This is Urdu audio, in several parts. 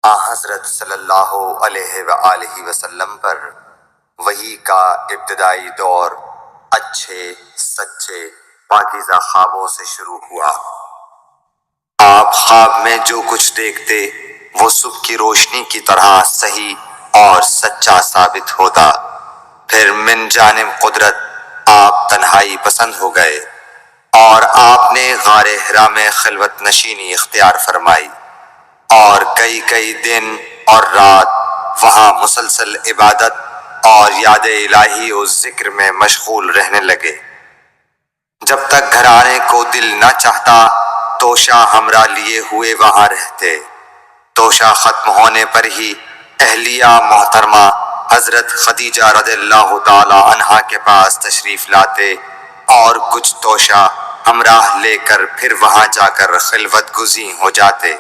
حضرت صلی اللہ علیہ وآلہ وسلم پر وحی کا ابتدائی دور اچھے سچے پاکیزہ خوابوں سے شروع ہوا۔ آپ خواب میں جو کچھ دیکھتے وہ صبح کی روشنی کی طرح صحیح اور سچا ثابت ہوتا۔ پھر من جانب قدرت آپ تنہائی پسند ہو گئے اور آپ نے غار حرا میں خلوت نشینی اختیار فرمائی اور کئی دن اور رات وہاں مسلسل عبادت اور یاد الہی و ذکر میں مشغول رہنے لگے۔ جب تک گھر آنے کو دل نہ چاہتا توشہ ہمراہ لیے ہوئے وہاں رہتے۔ توشہ ختم ہونے پر ہی اہلیہ محترمہ حضرت خدیجہ رضی اللہ تعالی عنہا کے پاس تشریف لاتے اور کچھ توشہ ہمراہ لے کر پھر وہاں جا کر خلوت گزین ہو جاتے۔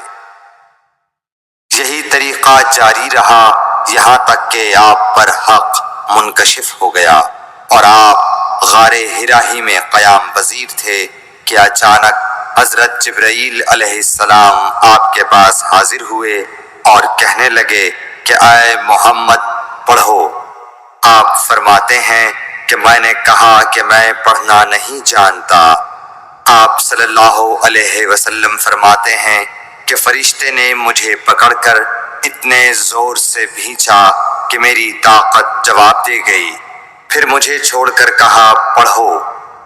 یہی طریقہ جاری رہا یہاں تک کہ آپ پر حق منکشف ہو گیا اور آپ غار حرا ہی میں قیام پذیر تھے کہ اچانک حضرت جبرائیل علیہ السلام آپ کے پاس حاضر ہوئے اور کہنے لگے کہ اے محمد پڑھو۔ آپ فرماتے ہیں کہ میں نے کہا کہ میں پڑھنا نہیں جانتا۔ آپ صلی اللہ علیہ وسلم فرماتے ہیں کہ فرشتے نے مجھے پکڑ کر اتنے زور سے بھینچا کہ میری طاقت جواب دے گئی۔ پھر مجھے چھوڑ کر کہا پڑھو۔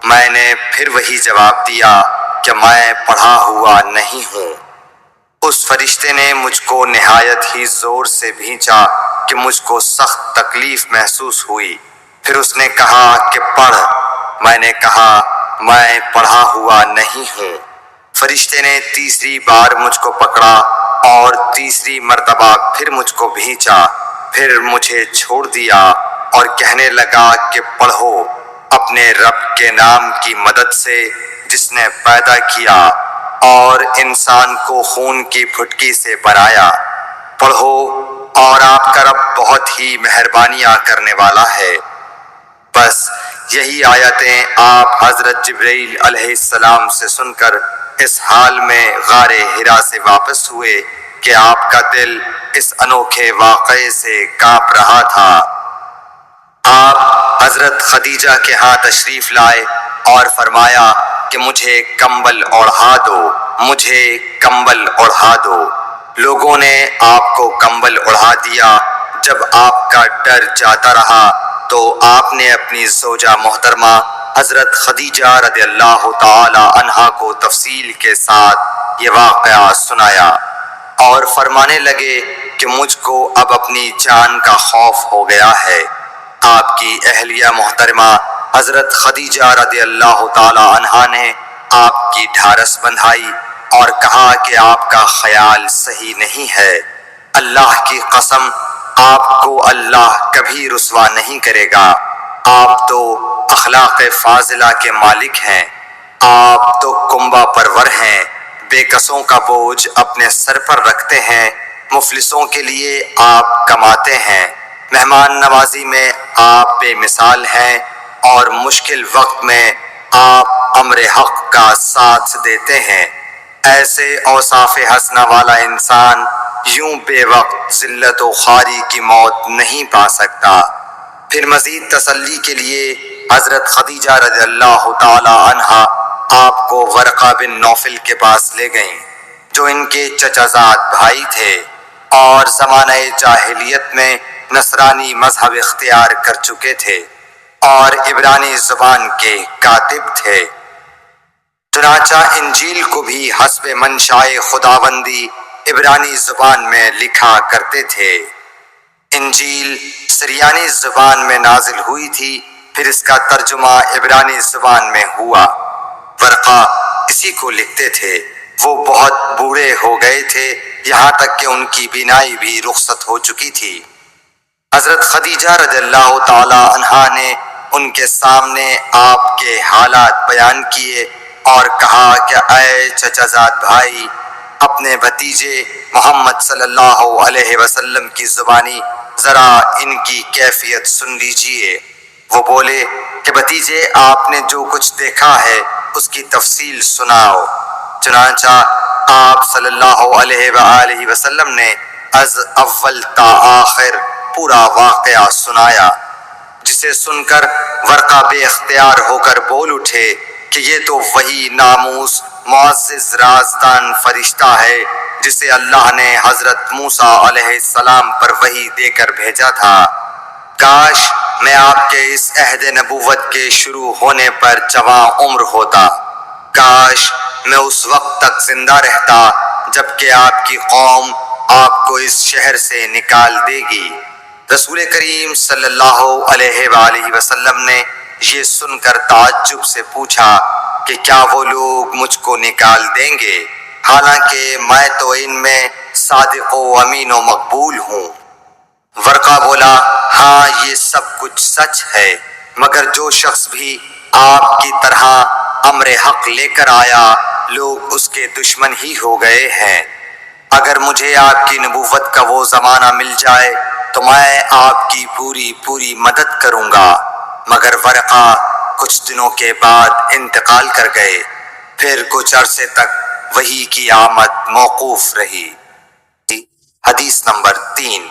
میں نے پھر وہی جواب دیا کہ میں پڑھا ہوا نہیں ہوں۔ اس فرشتے نے مجھ کو نہایت ہی زور سے بھینچا کہ مجھ کو سخت تکلیف محسوس ہوئی۔ پھر اس نے کہا کہ پڑھ۔ میں نے کہا میں پڑھا ہوا نہیں ہوں۔ فرشتے نے تیسری بار مجھ کو پکڑا اور تیسری مرتبہ پھر مجھ کو بھینچا۔ پھر مجھے چھوڑ دیا اور کہنے لگا کہ پڑھو اپنے رب کے نام کی مدد سے جس نے پیدا کیا اور انسان کو خون کی پھٹکی سے بنایا۔ پڑھو اور آپ کا رب بہت ہی مہربانیاں کرنے والا ہے۔ بس یہی آیتیں آپ حضرت جبرائیل علیہ السلام سے سن کر اس حال میں غار حرا سے واپس ہوئے کہ آپ کا دل اس انوکھے واقعے سے کانپ رہا تھا۔ آپ حضرت خدیجہ کے ہاں تشریف لائے اور فرمایا کہ مجھے کمبل اوڑھا دو، مجھے کمبل اوڑھا دو۔ لوگوں نے آپ کو کمبل اوڑھا دیا۔ جب آپ کا ڈر جاتا رہا تو آپ نے اپنی زوجہ محترمہ حضرت خدیجہ رضی اللہ تعالی عنہا کو تفصیل کے ساتھ یہ واقعہ سنایا اور فرمانے لگے کہ مجھ کو اب اپنی جان کا خوف ہو گیا ہے۔ آپ کی اہلیہ محترمہ حضرت خدیجہ رضی اللہ تعالی عنہا نے آپ کی ڈھارس بندھائی اور کہا کہ آپ کا خیال صحیح نہیں ہے۔ اللہ کی قسم آپ کو اللہ کبھی رسوا نہیں کرے گا۔ آپ تو اخلاق فاضلہ کے مالک ہیں۔ آپ تو کنبہ پرور ہیں، بے کسوں کا بوجھ اپنے سر پر رکھتے ہیں، مفلسوں کے لیے آپ کماتے ہیں، مہمان نوازی میں آپ بے مثال ہیں اور مشکل وقت میں آپ امر حق کا ساتھ دیتے ہیں۔ ایسے اوصاف حسنہ والا انسان یوں بے وقت ذلت و خواری کی موت نہیں پا سکتا۔ پھر مزید تسلی کے لیے حضرت خدیجہ رضی اللہ تعالی عنہا آپ کو ورقہ بن نوفل کے پاس لے گئیں جو ان کے چچا زاد بھائی تھے اور زمانہ جاہلیت میں نصرانی مذہب اختیار کر چکے تھے اور عبرانی زبان کے کاتب تھے۔ چنانچہ انجیل کو بھی حسب منشائے خداوندی عبرانی زبان میں لکھا کرتے تھے۔ انجیل سریانی زبان میں نازل ہوئی تھی، پھر اس کا ترجمہ عبرانی زبان میں ہوا۔ ورقہ اسی کو لکھتے تھے۔ وہ بہت بوڑھے ہو گئے تھے، یہاں تک کہ ان کی بینائی بھی رخصت ہو چکی تھی۔ حضرت خدیجہ رضی اللہ تعالی عنہا نے ان کے سامنے آپ کے حالات بیان کیے اور کہا کہ اے چچا زاد بھائی، اپنے بھتیجے محمد صلی اللہ علیہ وسلم کی زبانی ذرا ان کی کیفیت سن لیجئے۔ وہ بولے کہ بھتیجے آپ نے جو کچھ دیکھا ہے اس کی تفصیل سناؤ۔ چنانچہ آپ صلی اللہ علیہ وآلہ وسلم نے از اول تا آخر پورا واقعہ سنایا، جسے سن کر ورقہ بے اختیار ہو کر بول اٹھے کہ یہ تو وہی ناموس معزز رازدان فرشتہ ہے جسے اللہ نے حضرت موسیٰ علیہ السلام پر وحی دے کر بھیجا تھا۔ کاش میں آپ کے اس عہد نبوت کے شروع ہونے پر جواں عمر ہوتا، کاش میں اس وقت تک زندہ رہتا جب کہ آپ کی قوم آپ کو اس شہر سے نکال دے گی۔ رسول کریم صلی اللہ علیہ وآلہ وسلم نے یہ سن کر تعجب سے پوچھا کہ کیا وہ لوگ مجھ کو نکال دیں گے، حالانکہ میں تو ان میں صادق و امین و مقبول ہوں؟ ورقہ بولا، ہاں یہ سب کچھ سچ ہے، مگر جو شخص بھی آپ کی طرح امر حق لے کر آیا لوگ اس کے دشمن ہی ہو گئے ہیں۔ اگر مجھے آپ کی نبوت کا وہ زمانہ مل جائے تو میں آپ کی پوری مدد کروں گا، مگر ورقہ کچھ دنوں کے بعد انتقال کر گئے، پھر کچھ عرصے تک وحی کی آمد موقوف رہی۔ حدیث نمبر 3۔